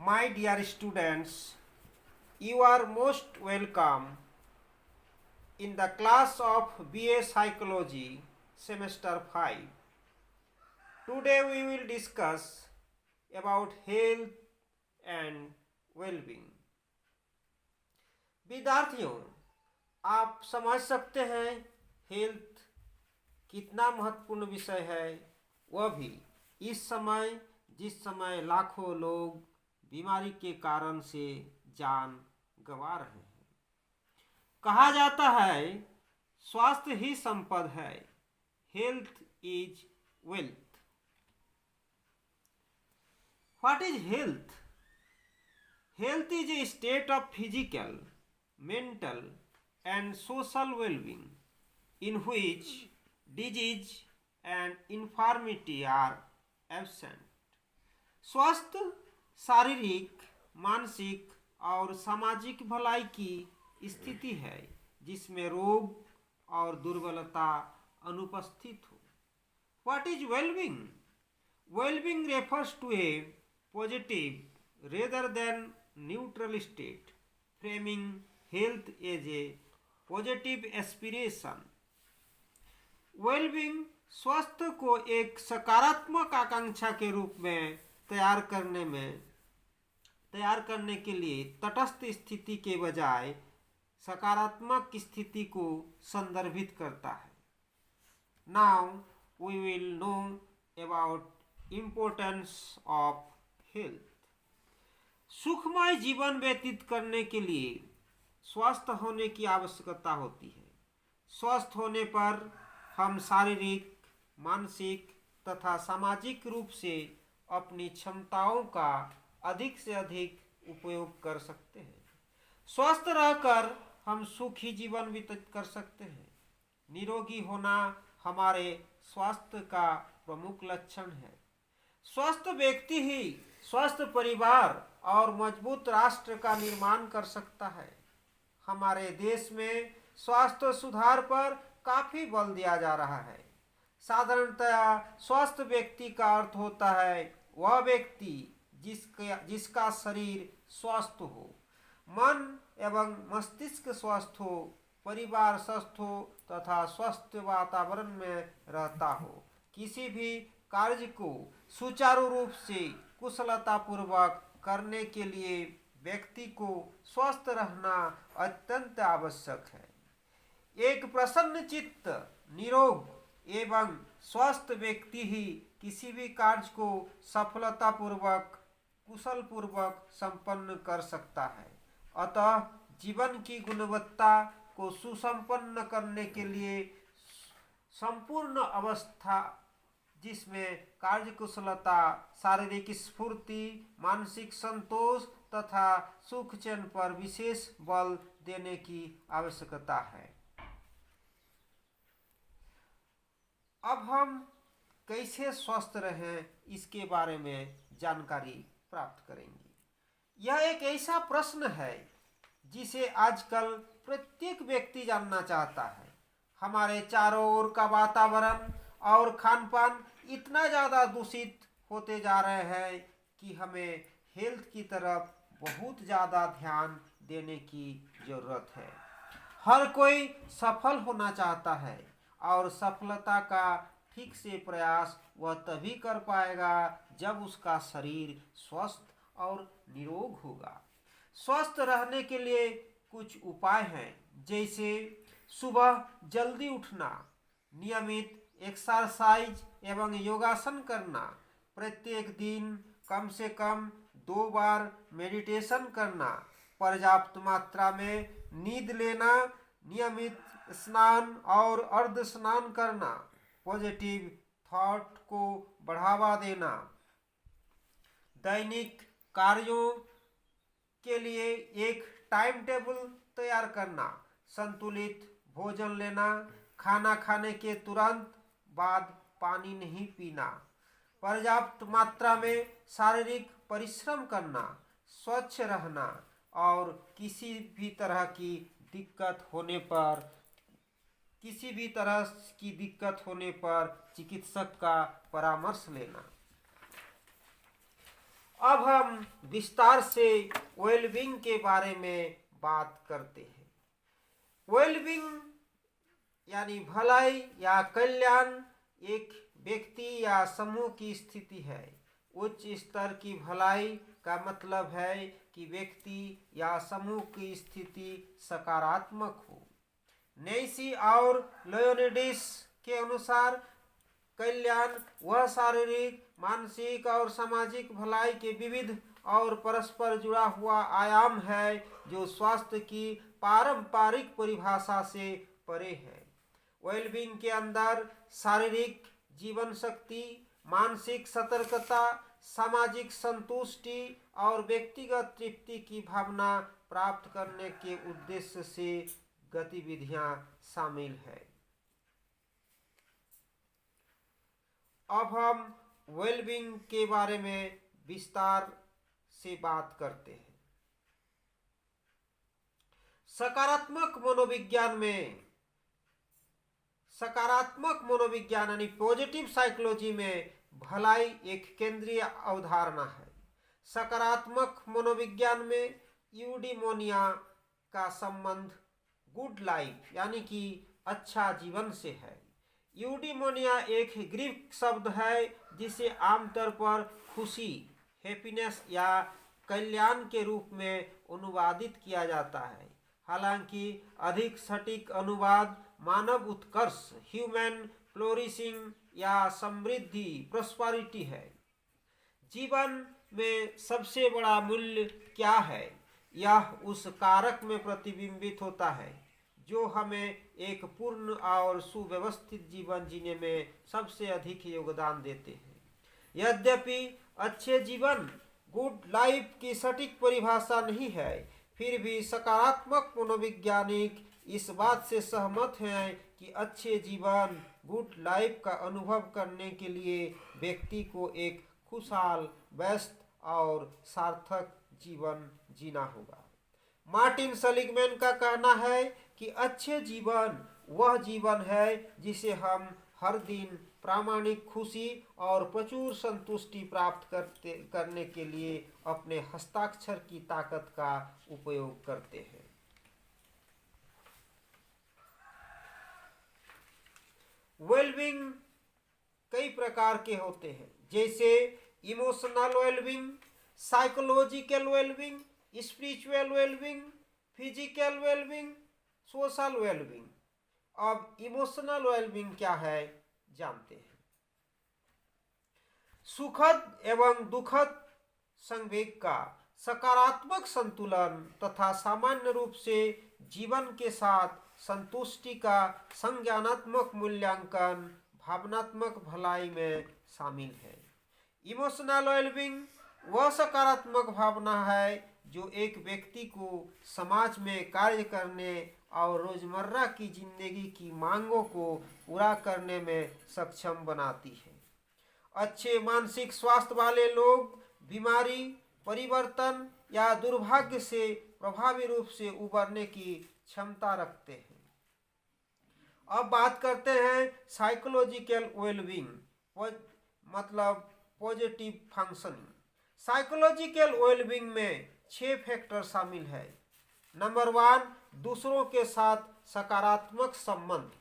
My dear students, you are most welcome in the class of BA Psychology semester 5. Today we will discuss about health and well-being. विद्यार्थियों, आप समझ सकते हैं health कितना महत्वपूर्ण विषय है, वह भी इस समय जिस समय लाखों लोग बीमारी के कारण से जान गंवा रहे हैं। कहा जाता है स्वास्थ्य ही संपद है, health is wealth. What is health? Health is a state of physical, mental and social well-being in which disease and infirmity are absent. स्वस्थ शारीरिक, मानसिक और सामाजिक भलाई की स्थिति है जिसमें रोग और दुर्बलता अनुपस्थित हो। What is well-being? Well-being refers to a positive rather than neutral state, framing health as a positive aspiration. Wellbeing स्वास्थ्य को एक सकारात्मक आकांक्षा के रूप में तैयार करने के लिए तटस्थ स्थिति के बजाय सकारात्मक स्थिति को संदर्भित करता है। Now we will know about importance of health. सुखमय जीवन व्यतीत करने के लिए स्वस्थ होने की आवश्यकता होती है। स्वस्थ होने पर हम शारीरिक, मानसिक तथा सामाजिक रूप से अपनी क्षमताओं का अधिक से अधिक उपयोग कर सकते हैं। स्वस्थ रहकर हम सुखी जीवन व्यतीत कर सकते हैं। निरोगी होना हमारे स्वास्थ्य का प्रमुख लक्षण है। स्वस्थ व्यक्ति ही स्वस्थ परिवार और मजबूत राष्ट्र का निर्माण कर सकता है। हमारे देश में स्वास्थ्य सुधार पर काफी बल दिया जा रहा है। साधारणतया स्वस्थ व्यक्ति का अर्थ होता है वह व्यक्ति जिसका शरीर स्वस्थ हो, मन एवं मस्तिष्क स्वस्थ हो, परिवार स्वस्थ हो तथा स्वस्थ वातावरण में रहता हो। किसी भी कार्य को सुचारू रूप से कुशलतापूर्वक करने के लिए व्यक्ति को स्वस्थ रहना अत्यंत आवश्यक है। एक प्रसन्न चित्त, निरोग एवं स्वस्थ व्यक्ति ही किसी भी कार्य को सफलतापूर्वक, कुशलपूर्वक संपन्न कर सकता है। अतः जीवन की गुणवत्ता को सुसंपन्न करने के लिए संपूर्ण अवस्था जिसमें कार्यकुशलता, शारीरिक स्फूर्ति, मानसिक संतोष तथा सुख चैन पर विशेष बल देने की आवश्यकता है। अब हम कैसे स्वस्थ रहें इसके बारे में जानकारी प्राप्त करेंगे। यह एक ऐसा प्रश्न है जिसे आजकल प्रत्येक व्यक्ति जानना चाहता है। हमारे चारों ओर का वातावरण और खान पान इतना ज़्यादा दूषित होते जा रहे हैं कि हमें हेल्थ की तरफ बहुत ज़्यादा ध्यान देने की ज़रूरत है। हर कोई सफल होना चाहता है और सफलता का ठीक से प्रयास वह तभी कर पाएगा जब उसका शरीर स्वस्थ और निरोग होगा। स्वस्थ रहने के लिए कुछ उपाय हैं, जैसे सुबह जल्दी उठना, नियमित एक्सरसाइज एवं योगासन करना, प्रत्येक दिन कम से कम 2 बार मेडिटेशन करना, पर्याप्त मात्रा में नींद लेना, नियमित स्नान और अर्ध स्नान करना, पॉजिटिव थॉट को बढ़ावा देना, दैनिक कार्यों के लिए एक टाइम टेबल तैयार करना, संतुलित भोजन लेना, खाना खाने के तुरंत बाद पानी नहीं पीना, पर्याप्त मात्रा में शारीरिक परिश्रम करना, स्वच्छ रहना और किसी भी तरह की दिक्कत होने पर चिकित्सक का परामर्श लेना। अब हम विस्तार से वेलबींग के बारे में बात करते हैं। वेलबींग यानी भलाई या कल्याण एक व्यक्ति या समूह की स्थिति है। उच्च स्तर की भलाई का मतलब है कि व्यक्ति या समूह की स्थिति सकारात्मक हो। नेसी और लियोनिडिस के अनुसार कल्याण वह शारीरिक, मानसिक और सामाजिक भलाई के विविध और परस्पर जुड़ा हुआ आयाम है जो स्वास्थ्य की पारंपरिक परिभाषा से परे है। वेलबींग के अंदर शारीरिक जीवन शक्ति, मानसिक सतर्कता, सामाजिक संतुष्टि और व्यक्तिगत तृप्ति की भावना प्राप्त करने के उद्देश्य से गतिविधियां शामिल है। अब हम वेलबींग के बारे में विस्तार से बात करते हैं। सकारात्मक मनोविज्ञान यानी पॉजिटिव साइकोलॉजी में भलाई एक केंद्रीय अवधारणा है। सकारात्मक मनोविज्ञान में यूडिमोनिया का संबंध गुड लाइफ यानी कि अच्छा जीवन से है। यूडिमोनिया एक ग्रीक शब्द है जिसे आमतौर पर खुशी, हैप्पीनेस या कल्याण के रूप में अनुवादित किया जाता है। हालांकि अधिक सटीक अनुवाद मानव उत्कर्ष, ह्यूमन फ्लोरिशिंग या समृद्धि, प्रॉस्पेरिटी है। जीवन में सबसे बड़ा मूल्य क्या है? यह उस कारक में प्रतिबिंबित होता है जो हमें एक पूर्ण और सुव्यवस्थित जीवन जीने में सबसे अधिक योगदान देते हैं। यद्यपि अच्छे जीवन, गुड लाइफ की सटीक परिभाषा नहीं है, फिर भी सकारात्मक मनोवैज्ञानिक इस बात से सहमत हैं कि अच्छे जीवन, गुड लाइफ का अनुभव करने के लिए व्यक्ति को एक खुशहाल, व्यस्त और सार्थक जीवन जीना होगा। मार्टिन सेलिग्मैन का कहना है कि अच्छे जीवन वह जीवन है जिसे हम हर दिन प्रामाणिक खुशी और प्रचुर संतुष्टि प्राप्त करने के लिए अपने हस्ताक्षर की ताकत का उपयोग करते हैं। वेलबींग कई प्रकार के होते हैं, जैसे emotional wellbeing, psychological wellbeing, spiritual wellbeing, physical wellbeing, social wellbeing. अब इमोशनल वेलबींग क्या है जानते हैं। सुखद एवं दुखद संवेग का सकारात्मक संतुलन तथा सामान्य रूप से जीवन के साथ संतुष्टि का संज्ञानात्मक मूल्यांकन भावनात्मक भलाई में शामिल है। इमोशनल वेलबींग वह सकारात्मक भावना है जो एक व्यक्ति को समाज में कार्य करने और रोजमर्रा की जिंदगी की मांगों को पूरा करने में सक्षम बनाती है। अच्छे मानसिक स्वास्थ्य वाले लोग बीमारी, परिवर्तन या दुर्भाग्य से प्रभावी रूप से उबरने की क्षमता रखते हैं। अब बात करते हैं साइकोलॉजिकल वेलबींग, मतलब पॉजिटिव फंक्शनिंग। साइकोलॉजिकल वेलबींग में 6 फैक्टर शामिल है। नंबर 1, दूसरों के साथ सकारात्मक संबंध।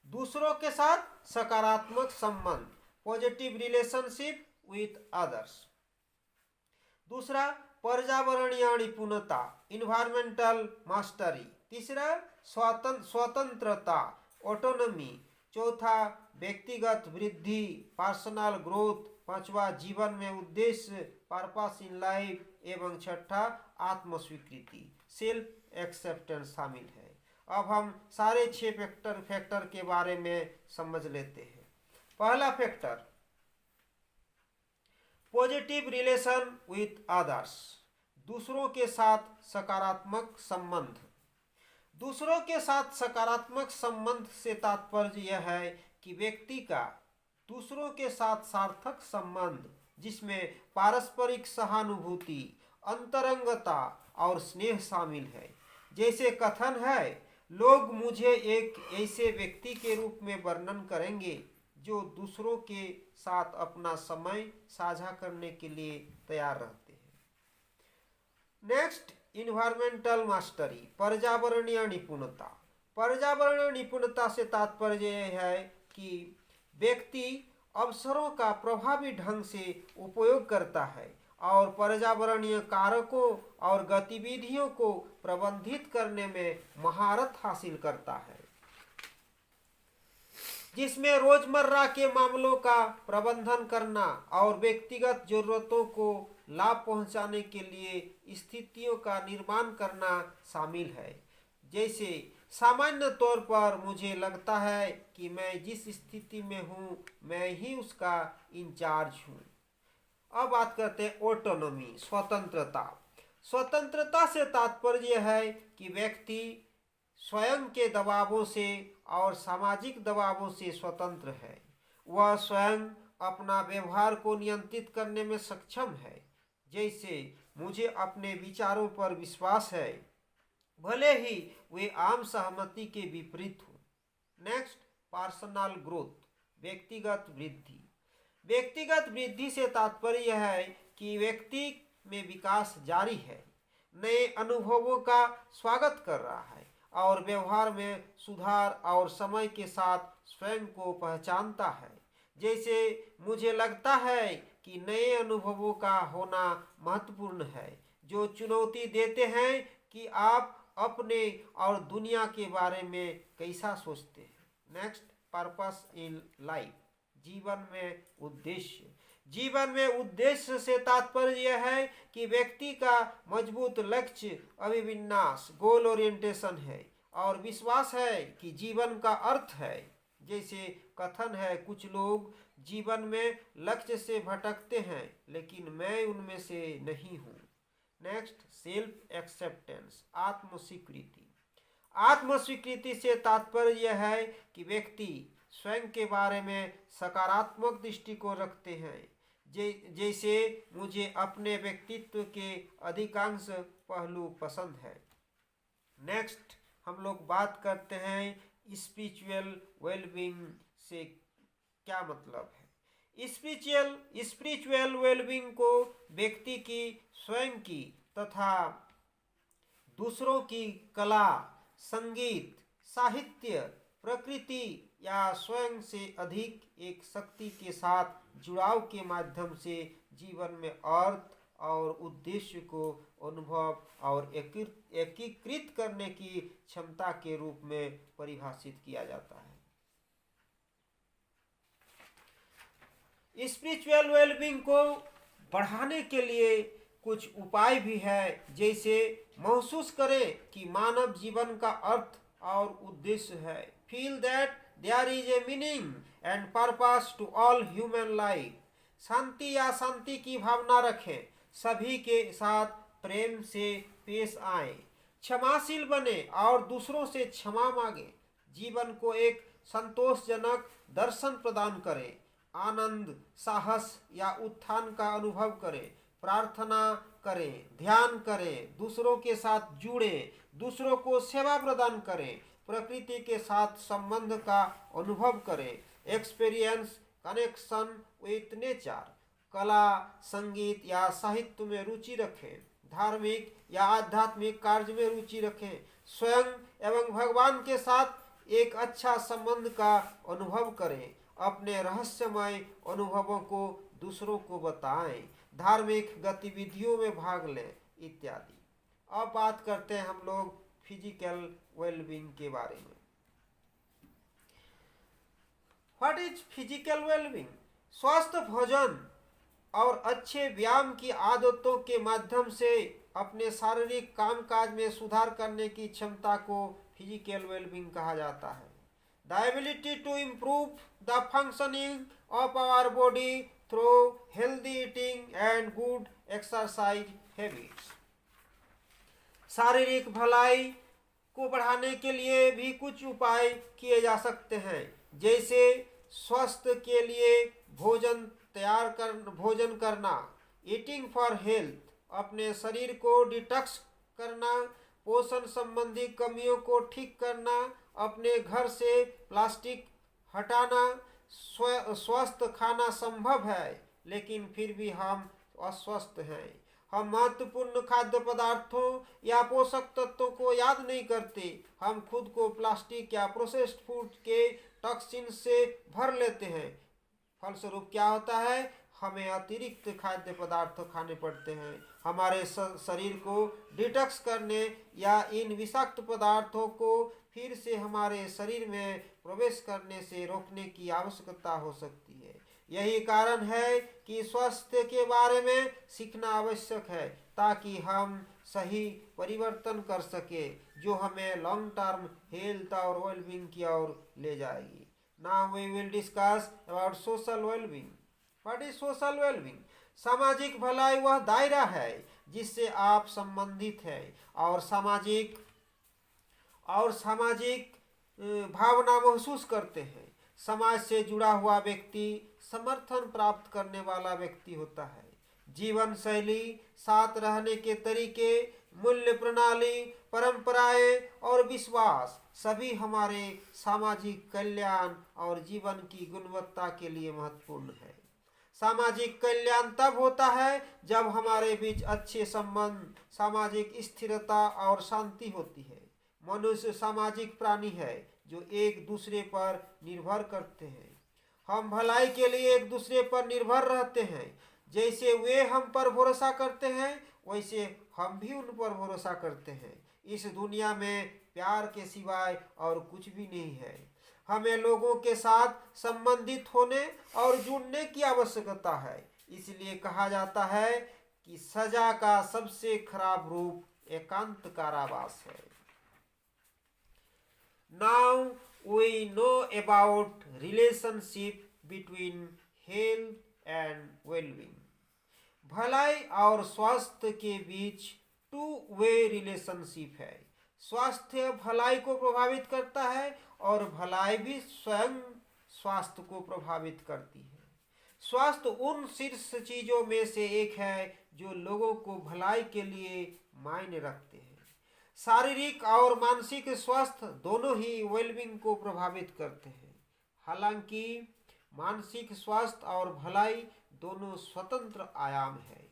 दूसरों के साथ सकारात्मक संबंध, पॉजिटिव रिलेशनशिप विथ अदर्स। दूसरा, पर्यावरणीय निपुणता, इन्वायरमेंटल मास्टरी। तीसरा, स्वतंत्रता, ऑटोनॉमी। चौथा, व्यक्तिगत वृद्धि, पर्सनल ग्रोथ। पांचवा, जीवन में उद्देश्य, पर्पस इन लाइफ। एवं छठा, आत्मस्वीकृति, सेल्फ एक्सेप्टेंस शामिल है। अब हम सारे 6 फैक्टर के बारे में समझ लेते हैं। पहला factor, positive relation with others, दूसरों के साथ सकारात्मक संबंध। दूसरों के साथ सकारात्मक संबंध से तात्पर्य यह है कि व्यक्ति का दूसरों के साथ सार्थक संबंध जिसमें पारस्परिक सहानुभूति, अंतरंगता और स्नेह शामिल है। जैसे कथन है, लोग मुझे एक ऐसे व्यक्ति के रूप में वर्णन करेंगे जो दूसरों के साथ अपना समय साझा करने के लिए तैयार रहते हैं। नेक्स्ट, इन्वायरमेंटल मास्टरी, पर्यावरणीय निपुणता। पर्यावरणीय निपुणता से तात्पर्य है कि व्यक्ति अवसरों का प्रभावी ढंग से उपयोग करता है और पर्यावरणीय कारकों और गतिविधियों को प्रबंधित करने में महारत हासिल करता है, जिसमें रोजमर्रा के मामलों का प्रबंधन करना और व्यक्तिगत जरूरतों को लाभ पहुंचाने के लिए स्थितियों का निर्माण करना शामिल है। जैसे सामान्य तौर पर मुझे लगता है कि मैं जिस स्थिति में हूँ मैं ही उसका इंचार्ज हूँ। अब बात करते हैं ऑटोनॉमी, स्वतंत्रता। स्वतंत्रता से तात्पर्य है कि व्यक्ति स्वयं के दबावों से और सामाजिक दबावों से स्वतंत्र है। वह स्वयं अपना व्यवहार को नियंत्रित करने में सक्षम है। जैसे मुझे अपने विचारों पर विश्वास है, भले ही वे आम सहमति के विपरीत हो। नेक्स्ट, पर्सनल ग्रोथ, व्यक्तिगत वृद्धि। व्यक्तिगत वृद्धि से तात्पर्य है कि व्यक्ति में विकास जारी है, नए अनुभवों का स्वागत कर रहा है और व्यवहार में सुधार और समय के साथ स्वयं को पहचानता है। जैसे मुझे लगता है कि नए अनुभवों का होना महत्वपूर्ण है, जो चुनौती देते हैं कि आप अपने और दुनिया के बारे में कैसा सोचते हैं। नेक्स्ट, पर्पस इन लाइफ, जीवन में उद्देश्य। जीवन में उद्देश्य से तात्पर्य है कि व्यक्ति का मजबूत लक्ष्य, अभिविन्यास, गोल ओरिएंटेशन है और विश्वास है कि जीवन का अर्थ है। जैसे कथन है, कुछ लोग जीवन में लक्ष्य से भटकते हैं लेकिन मैं उनमें से नहीं हूँ। नेक्स्ट, सेल्फ एक्सेप्टेंस, आत्मस्वीकृति। आत्मस्वीकृति से तात्पर्य है कि व्यक्ति स्वयं के बारे में सकारात्मक दृष्टिकोण रखते हैं। जैसे मुझे अपने व्यक्तित्व के अधिकांश पहलू पसंद है। नेक्स्ट, हम लोग बात करते हैं स्पिरिचुअल वेलबींग से क्या मतलब है। स्पिरिचुअल वेलबींग को व्यक्ति की स्वयं की तथा दूसरों की कला, संगीत, साहित्य, प्रकृति या स्वयं से अधिक एक शक्ति के साथ जुड़ाव के माध्यम से जीवन में अर्थ और उद्देश्य को अनुभव और एकीकृत करने की क्षमता के रूप में परिभाषित किया जाता है। स्पिरिचुअल वेलबींग को बढ़ाने के लिए कुछ उपाय भी है। जैसे महसूस करें कि मानव जीवन का अर्थ और उद्देश्य है। Feel that there is a meaning and purpose to all human life. शांति या शांति की भावना रखें, सभी के साथ प्रेम से पेश आए, क्षमाशील बने और दूसरों से क्षमा मांगे। जीवन को एक संतोषजनक दर्शन प्रदान करें, आनंद, साहस या उत्थान का अनुभव करें, प्रार्थना करें, ध्यान करें, दूसरों के साथ जुड़ें, दूसरों को सेवा प्रदान करें, प्रकृति के साथ संबंध का अनुभव करें, एक्सपीरियंस कनेक्शन विथ नेचर, कला, संगीत या साहित्य में रुचि रखें, धार्मिक या आध्यात्मिक कार्य में रुचि रखें, स्वयं एवं भगवान के साथ एक अच्छा संबंध का अनुभव करें, अपने रहस्यमय अनुभवों को दूसरों को बताएं, धार्मिक गतिविधियों में भाग लें इत्यादि। अब बात करते हैं हम लोग फिजिकल वेलबींग के बारे में। What is physical wellbeing? स्वस्थ भोजन और अच्छे व्यायाम की आदतों के माध्यम से अपने शारीरिक कामकाज में सुधार करने की क्षमता को फिजिकल वेलबींग कहा जाता है। The ability to improve the functioning of our body through healthy eating and good exercise habits. शारीरिक भलाई को बढ़ाने के लिए भी कुछ उपाय किए जा सकते हैं। जैसे स्वास्थ्य के लिए भोजन करना, ईटिंग फॉर हेल्थ, अपने शरीर को डिटॉक्स करना, पोषण संबंधी कमियों को ठीक करना, अपने घर से प्लास्टिक हटाना, स्वस्थ खाना संभव है, लेकिन फिर भी हम अस्वस्थ हैं। हम महत्वपूर्ण खाद्य पदार्थों या पोषक तत्वों को याद नहीं करते। हम खुद को प्लास्टिक या प्रोसेस्ड फूड के टॉक्सिन से भर लेते हैं। फलस्वरूप क्या होता है, हमें अतिरिक्त खाद्य पदार्थ खाने पड़ते हैं। हमारे शरीर को डिटॉक्स करने या इन विषाक्त पदार्थों को फिर से हमारे शरीर में प्रवेश करने से रोकने की आवश्यकता हो सकती है। यही कारण है कि स्वास्थ्य के बारे में सीखना आवश्यक है, ताकि हम सही परिवर्तन कर सके जो हमें लॉन्ग टर्म हेल्थ और वेलबींग की ओर ले जाएगी। Now we will discuss about social well-being. What is social well-being? सामाजिक भलाई वह दायरा है जिससे आप संबंधित हैं और सामाजिक भावना महसूस करते हैं। समाज से जुड़ा हुआ व्यक्ति समर्थन प्राप्त करने वाला व्यक्ति होता है। जीवन शैली, साथ रहने के तरीके, मूल्य प्रणाली, परंपराएं और विश्वास सभी हमारे सामाजिक कल्याण और जीवन की गुणवत्ता के लिए महत्वपूर्ण है। सामाजिक कल्याण तब होता है जब हमारे बीच अच्छे संबंध, सामाजिक स्थिरता और शांति होती है। मनुष्य सामाजिक प्राणी है जो एक दूसरे पर निर्भर करते हैं। हम भलाई के लिए एक दूसरे पर निर्भर रहते हैं। जैसे वे हम पर भरोसा करते हैं, वैसे हम भी उन पर भरोसा करते हैं। इस दुनिया में प्यार के सिवाय और कुछ भी नहीं है। हमें लोगों के साथ संबंधित होने और जुड़ने की आवश्यकता है। इसलिए कहा जाता है कि सजा का सबसे खराब रूप एकांत कारावास है। Now we know about relationship between health and well-being. भलाई और स्वास्थ्य के बीच टू वे रिलेशनशिप है। स्वास्थ्य भलाई को प्रभावित करता है और भलाई भी स्वयं स्वास्थ्य को प्रभावित करती है। स्वास्थ्य उन शीर्ष चीजों में से एक है जो लोगों को भलाई के लिए मायने रखते हैं। शारीरिक और मानसिक स्वास्थ्य दोनों ही वेलबींग को प्रभावित करते हैं। हालांकि मानसिक स्वास्थ्य और भलाई दोनों स्वतंत्र आयाम है।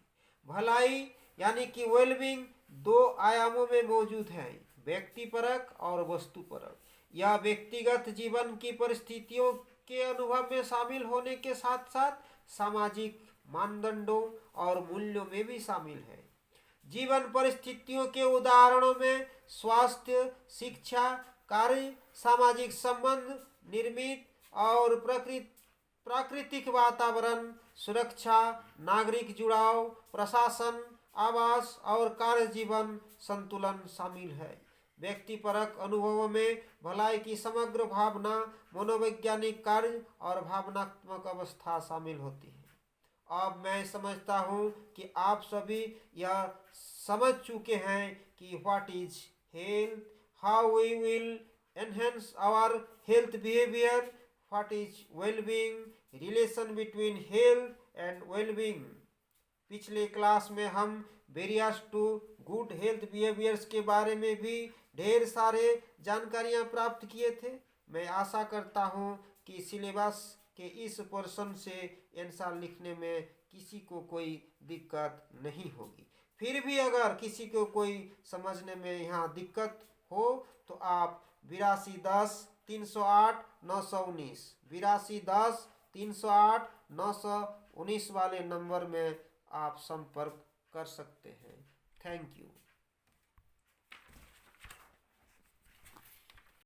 भलाई यानी कि वेलबींग दो आयामों में मौजूद है, व्यक्तिपरक और वस्तुपरक। यह व्यक्तिगत जीवन की परिस्थितियों के अनुभव में शामिल होने के साथ साथ सामाजिक मानदंडों और मूल्यों में भी शामिल है। जीवन परिस्थितियों के उदाहरणों में स्वास्थ्य, शिक्षा, कार्य, सामाजिक संबंध, निर्मित और प्राकृतिक वातावरण, सुरक्षा, नागरिक जुड़ाव, प्रशासन, आवास और कार्य जीवन संतुलन शामिल है। व्यक्तिपरक अनुभवों में भलाई की समग्र भावना, मनोवैज्ञानिक कार्य और भावनात्मक अवस्था शामिल होती है। अब मैं समझता हूँ कि आप सभी यह समझ चुके हैं कि what is health, how we will enhance our health behaviour, what is wellbeing, relation between health and wellbeing. पिछले क्लास में हम barriers to good health behaviours के बारे में भी ढेर सारे जानकारियां प्राप्त किए थे। मैं आशा करता हूं कि सिलेबस के इस पोर्शन से आंसर लिखने में किसी को कोई दिक्कत नहीं होगी। फिर भी अगर किसी को कोई समझने में यहाँ दिक्कत हो तो आप 8210 308 919 8210 308 919 वाले नंबर में आप संपर्क कर सकते हैं। Thank you.